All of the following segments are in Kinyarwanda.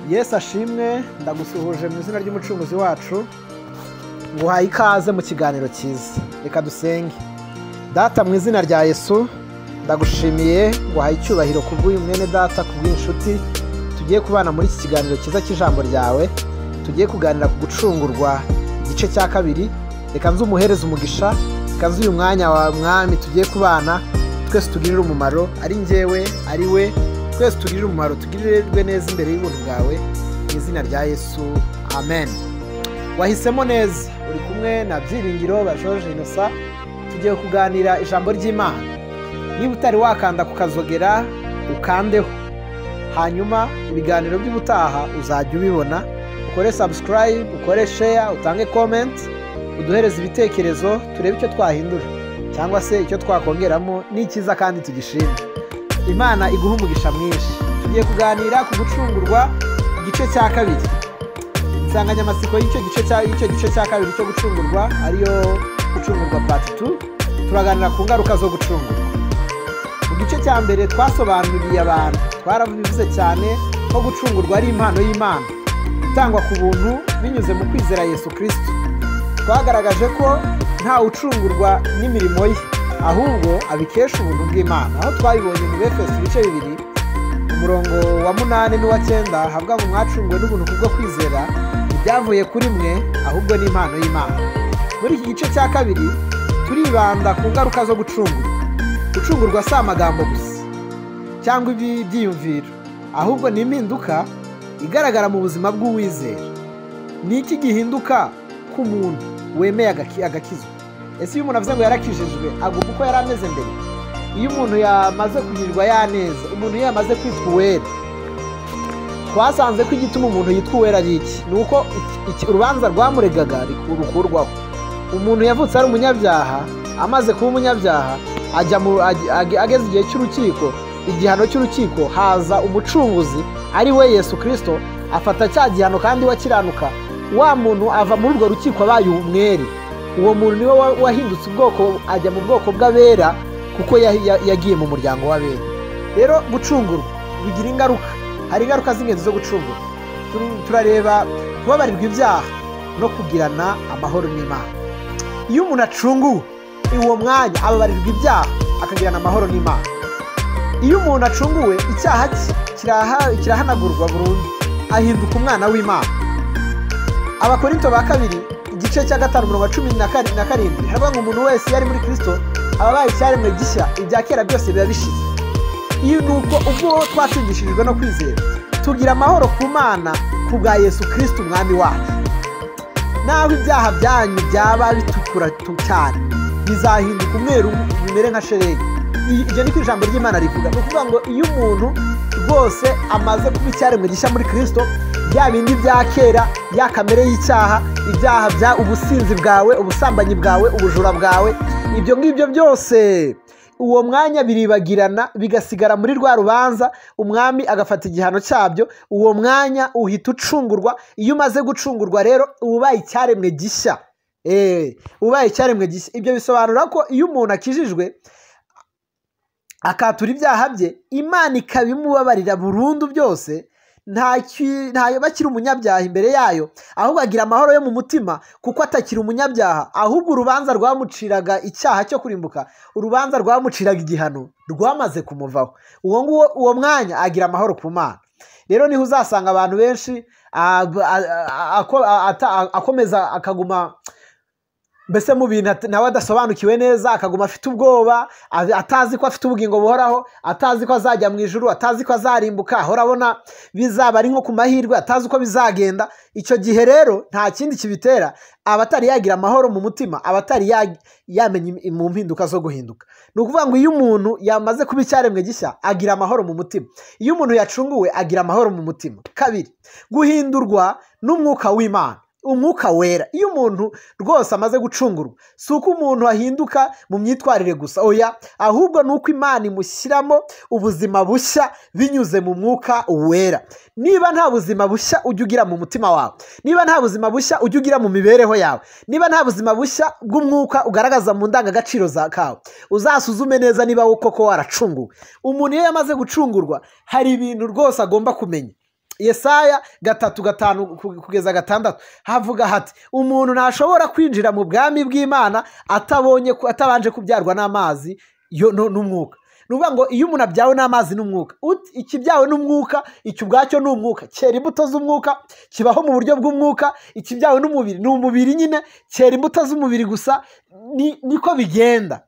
Yesu ashimwe, ndagusuhuje mu izina ry'umucunguzi wacu, nguhaye ikaze mu kiganiro cyiza. Reka dusenge. Data, mu izina rya Yesu ndagushimiye, nguhaye icyubahiro kubw'uyu mwene data, kubw'inshuti tugiye kubana muri iki kiganiro cyiza cy'ijambo ryawe. Tugiye kuganira ku gucungurwa igice cya kabiri. Reka nze umuhereze umugisha, reka nze uyu mwanya wa mwami tugiye kubana twese tugirire umumaro, ari njyewe ari we, twese tugirire umumaro, tugirirwe neza imbere y'ubuntu bwawe mu izina rya Yesu, amen. Wahisemo neza, uri kumwe na Byiringiro Bashoje Innocent. Tugiye kuganira ijambo ry'Imana. Niba utari wakanda kukazogera ukandeho, hanyuma ibiganiro by'ubutaha uzajya ubibona. Ukore subscribe, ukore share, utange comment, uduhereze ibitekerezo, turebe icyo twahindura cyangwa se icyo twakongeramo n'ikiza kandi tugishime. Imana iguha umugisha mwinshi. Tugiye kuganira ku gucungurwa igice cya kabiri. Insanganyamatsiko y'icyo gice cya kabiri cyo gucungurwa ariyo gucungurwa part 2. Turaganira ku ngaruka zo gucungurwa. Mu gice cya mbere twasobanuriye abantu, twaravuze cyane ko gucungurwa ari impano y'Imana itangwa ku buntu binyuze mu kwizera Yesu Kristo. Twagaragaje ko nta ucungurwa n'imirimo ye, ahubwo abikesha ubuntu bw'Imana. Aho twabibonye mu Efeso ibice 2 umurongo wa 8 n'uwa 9 havuga ngo mwacungwe n'ubuntu kubwo kwizera, ibyavuye kuri mwe ahubwo ni impano y'Imana. Muri iki gice cya kabiri turibanda ku ngaruka zo gucungurwa. Gucungurwa si amagambo gusa cyangwa ibyiyumviro, ahubwo ni impinduka igaragara mu buzima bw'uwizera. Ni iki gihinduka ku muntu wemeye agakizwa? Ese iyo umuntu avuze ngo yarakijijwe agomba uko yari ameze mbere? Iyo umuntu yamaze kugirirwa yaneza, umuntu yamaze kwitwa uwera, twasanze ko igituma umuntu yitwa uwera ari iki? Ni uko urubanza rwamuregaga rukurwaho. Umuntu yavutse ari umunyabyaha, amaze kuba umunyabyaha ageze igihe cy'urukiko, igihano cy'urukiko, haza umucunguzi ari we Yesu Kristo, afata cya gihano kandi wakiranuka. Wa muntu ava muri urwo rukiko abaye umwere. Uwo muntu niwe wahindutse ubwoko, ajya mu bwoko bw'abera kuko yagiye mu muryango w'abera. Rero gucungurwa bigira ingaruka. Hari ingaruka z'ingenzi zo gucungurwa. Turareba kubabarirwa ibyaha no kugirana amahoro n'Imana. Iyo umuntu acunguwe uwo mwanya ababarirwa ibyaha akagirana amahoro n'Imana. Iyo umuntu acunguwe icyaha kirahanagurwa burundu, ahinduka umwana w'Imana. Abakorinto ba kabiri igice cya 5 umurongo wa 17 haravuga ngo umuntu wese yari muri Kristo ababaye icyaremwe gishya, ibya kera byose biba bishize. Iyo nuko ubwo twacungishijwe no kwizera tugira amahoro ku Mana ku bwa Yesu Kristo umwami wacu. Naho ibyaha byanyu byaba bitukura cyane, bizahinduka umweru bimere nka shelegi. Ibyo ni ko ijambo ry'Imana rivuga. Ni ukuvuga ngo iyo umuntu rwose amaze kuba icyaremwe gishya muri Kristo, bya bindi bya kera, ya kamere y'icyaha, ibyaha bya ubusinzi bwawe, ubusambanyi bwawe, ubujura bwawe, ibyo ngibyo byose uwo mwanya biribagirana, bigasigara muri rwa rubanza, umwami agafata igihano cyabyo. Uwo mwanya uhita ucungurwa. Iyo umaze gucungurwa rero ubaye icyaremwe gishya. Ubaye icyaremwe gishya. Ibyo bisobanura ko iyo umuntu akijijwe akatura ibyaha bye, Imana ikabimubabarira burundu byose, ntayo bakiri umunyabyaha imbere yayo, ahubwo agira amahoro yo mu mutima kuko atakiri umunyabyaha. Ahubwo urubanza rwamuciraga icyaha cyo kurimbuka, urubanza rwamuciraga igihano rwamaze kumuvaho. Uwo mwanya agira amahoro ku Mana. Rero niho uzasanga abantu benshi akomeza akaguma mbese mu bintu nawe adasobanukiwe neza, akaguma afite ubwoba, atazi ko afite ubugingo buhoraho, atazi ko azajya mu ijuru, atazi ko azarimbuka, ahora abona bizaba ari nko ku mahirwe, atazi uko bizagenda. Icyo gihe rero nta kindi kibitera, aba atari yagira amahoro mu mutima, aba atari yamenye mu mpinduka zo guhinduka. Ni ukuvuga ngo iyo umuntu yamaze kuba icyaremwe gishya agira amahoro mu mutima. Iyo umuntu yacunguwe agira amahoro mu mutima. Kabiri, guhindurwa n'umwuka w'Imana, umwuka wera. Iyo umuntu rwose amaze gucungurwa, si uko umuntu ahinduka mu myitwarire gusa, oya, ahubwo ni uko Imana imushyiramo ubuzima bushya binyuze mu mwuka wera. Niba nta buzima bushya ujya ugira mu mutima wawe, niba nta buzima bushya ujya ugira mu mibereho yawe, niba nta buzima bushya bw'umwuka ugaragaza mu ndangagaciro zawe, uzasuzume neza niba koko waracunguwe. Umuntu iyo yamaze gucungurwa hari ibintu rwose agomba kumenya. Yesaya 3:5-6 havuga hati umuntu ntashobora kwinjira mu bwami bw'Imana atabanje kubyarwa n'amazi n'umwuka. Nuvuga ngo iyo umuntu abyawe n'amazi n'umwuka, ikibyawe n'umwuka icyo ubwacyo ni umwuka, cyera imbuto z'umwuka, kibaho mu buryo bw'umwuka. Ikibyawe n'umubiri ni umubiri nyine, cyera imbuto z'umubiri gusa. Niko bigenda.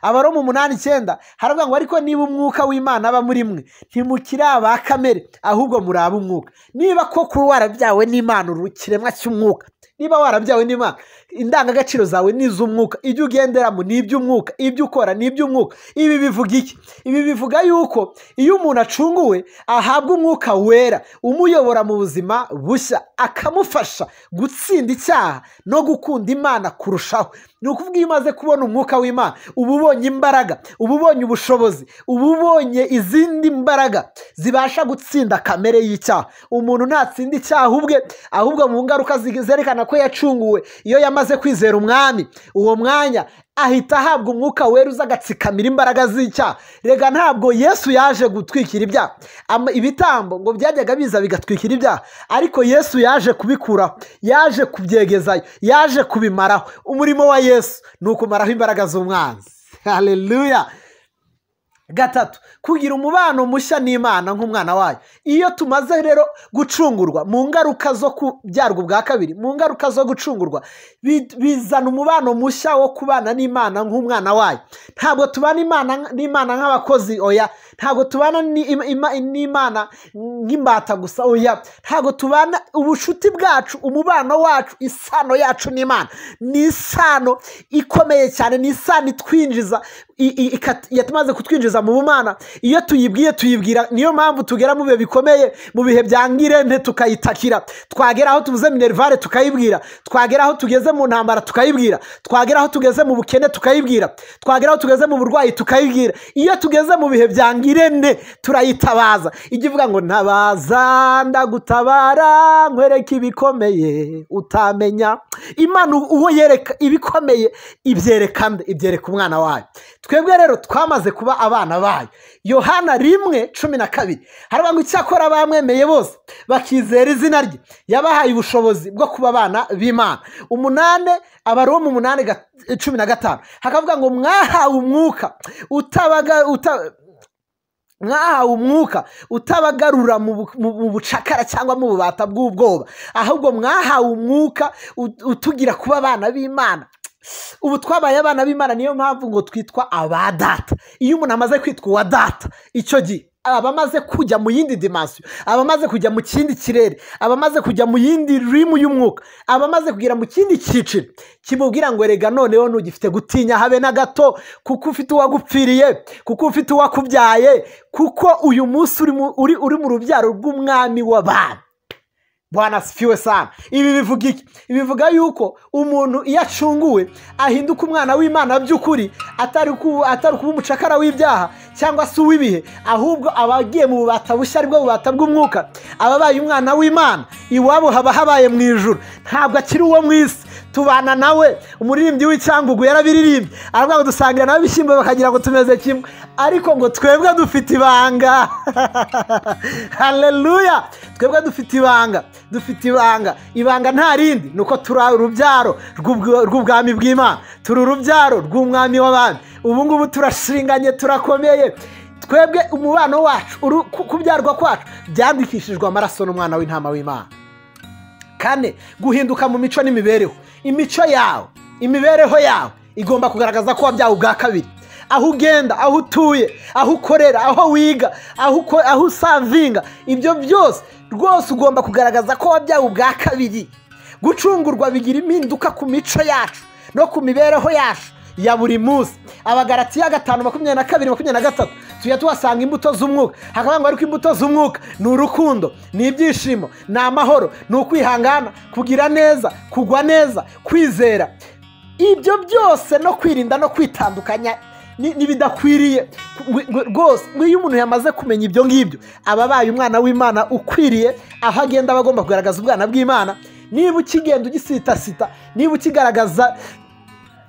Abaroma 8:9 haravuga ngo ariko niba umwuka w'Imana aba muri mwe ntimukiri aba kamere, ahubwo muri ab'umwuka. Niba koko warabyawe n'Imana, urukiremwa cy'umwuka, niba warabyawe n'Imana, indangagaciro zawe ni iz'umwuka, ibyo ugenderamo ni iby'umwuka, ibyo ukora ni iby'umwuka. Ibi bivuga iki? Ibi bivuga yuko iyo umuntu acunguwe ahabwa umwuka wera umuyobora mu buzima bushya, akamufasha gutsinda icyaha no gukunda Imana kurushaho. Ni ukuvuga iyo umaze kubona umwuka w'Imana uba ubonye imbaraga, uba ubonye ubushobozi, uba ubonye izindi mbaraga zibasha gutsinda kamere y'icyaha. Umuntu ntatsinda icyaha ubwe, ahubwo mu ngaruka zerekana ko yacunguwe iyo yamaze kwizera umwami, uwo mwanya ahita ahabwa umwuka wera uza agatsikamira imbaraga z'icyaha. Rega ntabwo Yesu yaje gutwikira ibyaha, ibitambo ngo byajyaga biza bigatwikira ibyaha, ariko Yesu yaje kubikuraho, yaje kubyegezayo, yaje kubimaraho. Umurimo wa Yesu ni ukumaraho imbaraga z'umwanzi. Haleluya. 3, kugira umubano mushya n'Imana nk'umwana wayo. Iyo tumaze rero gucungurwa, mu ngaruka zo kubyarwa ubwa kabiri, mu ngaruka zo gucungurwa bizana umubano mushya wo kubana n'Imana nk'umwana wayo. Ntabwo tubana n'Imana nk'abakozi, oya. Ntabwo tubana n'Imana nk'imbata gusa, oya. Ntabwo tubana, ubushuti bwacu, umubano wacu, isano yacu n'Imana ni isano ikomeye cyane, ni isano itwinjiza, yatumaze kutwinjiza mu bumana. Iyo tuyibwira, niyo mpamvu tugera mu bihe bikomeye, mu bihe bya ngirente tukayitakira. Twagera aho tuvuze minervare tukayibwira, twagera aho tugeze mu ntambara tukayibwira, twagera aho tugeze mu bukene tukayibwira, twagera aho tugeze mu burwayi tukayibwira. Iyo tugeze mu bihe bya ngirente turayitabaza. Igivuga ngo ntabaza ndagutabara nkwereka ibikomeye utamenya. Imana uwo yereka ibikomeye ibyereka umwana wayo. Twebwe rero twamaze kuba abana bayo. Yohana 1:12 haravuga ngo icyakora bamwemeye bose bakizera izina rye yabahaye ubushobozi bwo kuba abana b'Imana. 8 Abaroma 8:15 hakavuga ngo mwahawe umwuka utabagarura mu bucakara cyangwa mu bubata bw'ubwoba, ahubwo mwahawe umwuka utugira kuba abana b'Imana. Ubu twabaye abana b'Imana, niyo mpamvu ngo twitwa abadata. Iyo umuntu amaze kwitwa uwa data, icyo gihe abamaze kujya mu yindi dimension, abamaze kujya mu kindi kirere, abamaze kujya mu yindi rimu y'umwuka, abamaze kugira mu kindi cyiciro kimubwira ngo erega noneho ntugifite gutinya habe na gato, kuko ufite uwagupfiriye, kuko ufite uwakubyaye, kuko uyu munsi uri mu rubyaro rw'umwami w'abantu. Bwana asifiwe sana. Ibi bivuga iki? Bivuga yuko umuntu iyo acunguwe ahinduka umwana w'Imana by'ukuri, atari kuba umucakara w'ibyaha cyangwa se uw'ibihe, ahubwo abagiye mu bubata bushya, aribwo bubata bw'umwuka. Ababaye umwana w'Imana, iwabo haba habaye mu ijuru, ntabwo akiri uwo mu isi. Tubana nawe. Umuririmbyi w'Icyangugu yarabiririmbye, aravuga ngo dusangira nawe ibishyimbo bakagira ngo tumeze kimwe, ariko ngo twebwe dufite ibanga. Haleluya. Twebwe dufite ibanga. Ibanga nta rindi, nuko turi urubyaro rw'ubwami bw'Imana, turi urubyaro rw'umwami w'abami. Ubu ngubu turashinganye, turakomeye. Twebwe umubano wacu, kubyarwa kwacu byandikishijwe amaraso n'umwana w'intama w'Imana. 4, guhinduka mu mico n'imibereho. Imico yawe, imibereho yawe igomba kugaragaza ko wabyawe ubwa kabiri. Aho ugenda, aho utuye, aho ukorera, aho wiga, aho usavinga, ibyo byose rwose ugomba kugaragaza ko wabyawe ubwa kabiri. Gucungurwa bigira impinduka ku mico yacu no ku mibereho yacu ya buri munsi. Abagalatiya 5:22-23 tujya tuhasanga imbuto z'umwuka. Hakavuga ngo ariko imbuto z'umwuka ni urukundo, ni ibyishimo, ni amahoro, ni ukwihangana, kugira neza, kugwa neza, kwizera. Ibyo byose no kwirinda no kwitandukanya nibidakwiriye rwose. Iyo umuntu yamaze kumenya ibyo ngibyo, ababaye umwana w'Imana ukwiriye, aho agenda bagomba kugaragaza ubwana bw'Imana. Niba ukigenda ugisitasita, niba ukigaragaza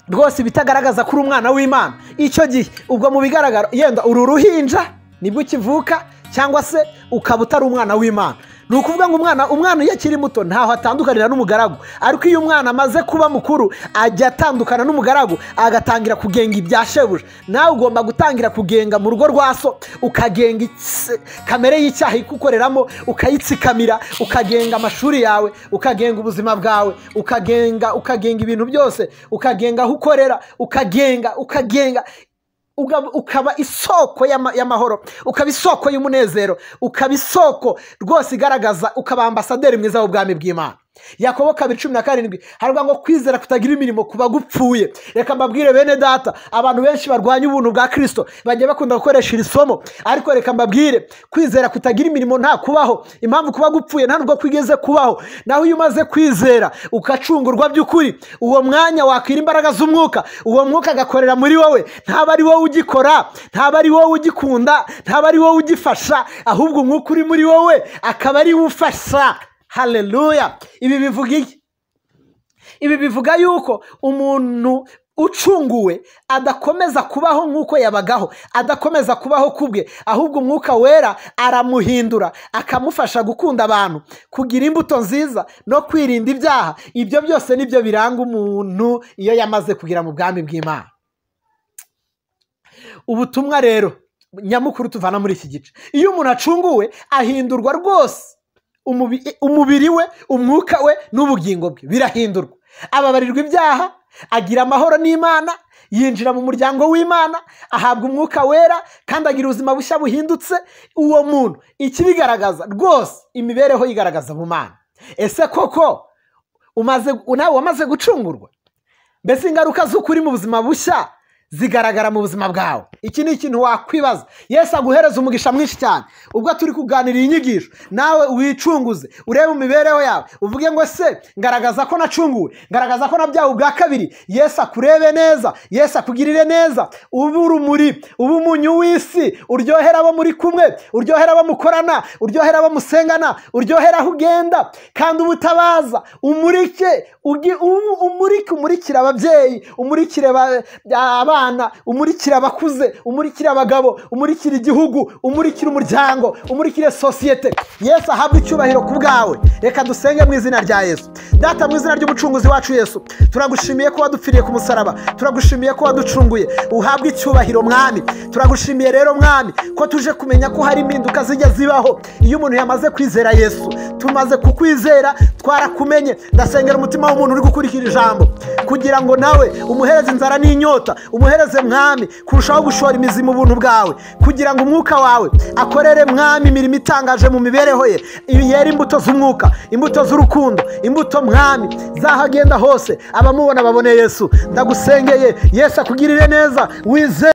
rwose bitagaragaza kuri umwana w'Imana, icyo gihe ubwo mu bigaragara yenda uru ruhinja nibwo ukivuka, cyangwa se ukaba utari umwana w'Imana. Ni ukuvuga ngo umwana iyo akiri muto ntaho atandukanira n'umugaragu, ariko iyo umwana amaze kuba mukuru ajya atandukana n'umugaragu, agatangira kugenga ibya shebuja. Nawe ugomba gutangira kugenga mu rugo rwa so, ukagenga kamere y'icyaha ikukoreramo, ukayitsikamira, ukagenga amashuri yawe, ukagenga ubuzima bwawe, ukagenga ibintu byose, ukagenga aho ukorera, ukagenga ukaba isoko y'amahoro, ukaba isoko y'umunezero, ukaba isoko rwose igaragaza, ukaba ambasaderi mwiza w'ubwami bw'Imana. Yakobo 2:17 haravuga ngo kwizera kutagira imirimo kuba gupfuye. Reka mbabwire bene data, abantu benshi barwanya ubuntu bwa Kristo bagiye bakunda gukoresha iri somo, ariko reka mbabwire kwizera kutagira imirimo nta kubaho. Impamvu kuba gupfuye nta nubwo kwigeze kubaho. Naho iyo umaze kwizera ukacungurwa by'ukuri, uwo mwanya wakwira imbaraga z'umwuka, uwo mwuka agakorera muri wowe. Ntaba ari wowe ugikora, ntaba ari wowe ugikunda, ntaba ari wowe ugifasha, ahubwo umwuka uri muri wowe akaba ari we ufasha. Haleluya! Ibi bivuga iki? Ibi bivuga yuko umuntu ucunguwe adakomeza kubaho nk'uko yabagaho, adakomeza kubaho kubwe, ahubwo umwuka wera aramuhindura, akamufasha gukunda abantu, kugira imbuto nziza no kwirinda ibyaha. Ibyo byose nibyo biranga umuntu iyo yamaze kugira mu bwami bw'Imana. Ubutumwa rero nyamukuru tuvana muri iki gice, iyo umuntu acunguwe ahindurwa rwose. Umubiri we, umwuka we n'ubugingo bwe birahindurwa. Ababarirwa ibyaha, agira amahoro n'Imana, yinjira mu muryango w'Imana, ahabwa umwuka wera kandi agira ubuzima bushya buhindutse. Uwo muntu ikibigaragaza rwose, imibereho yigaragaza mu Mana. Ese koko nawe wamaze gucungurwa? Mbese ingaruka z'ukuri mu buzima bushya zigaragara mu buzima bwawe? Iki ni ikintu wakwibaza. Yesu aguhereza umugisha mwinshi cyane ubwo turi kuganira iyi nyigisho. Nawe wicunguze, urebe mu mibereho yawe, uvuge ngo se ngaragaza ko nacunguwe, ngaragaza ko nabyawe ubwa kabiri. Yesu akurebe neza, Yesu akugirire neza, ube urumuri, ube umunyu w'isi, uryohera abo muri kumwe, uryohera abo mukorana, uryohera abo musengana, uryohera aho ugenda, kandi ubutabaza umurikire ababyeyi, umurikire abana, umurikire abakuze, umurikire abagabo, umurikire igihugu, umurikire umuryango, umurikire sosiyete. Yesu ahabwe icyubahiro ku bwawe. Reka dusenge mu izina rya Yesu. Data, mu izina ry'umucunguzi wacu Yesu, turagushimiye ko wadupfiriye ku musaraba, turagushimiye ko waducunguye. Uhabwe icyubahiro Mwami. Turagushimiye rero Mwami ko tuje kumenya ko hari impinduka zijya zibaho iyo umuntu yamaze kwizera Yesu. Tumaze kukwizera, twarakumenye. Ndasengera umutima w'umuntu uri gukurikira ijambo kugira ngo nawe umuhereze inzara n'inyota, umuhereze Mwami kurushaho gushora imizi mu buntu bwawe, kugira ngo umwuka wawe akorere Mwami imirimo itangaje mu mibereho ye. Yera imbuto z'umwuka, imbuto z'urukundo, imbuto Mwami zahagenda hose abamubona babone Yesu. Ndagusengeye Yesu akugirire neza. Wize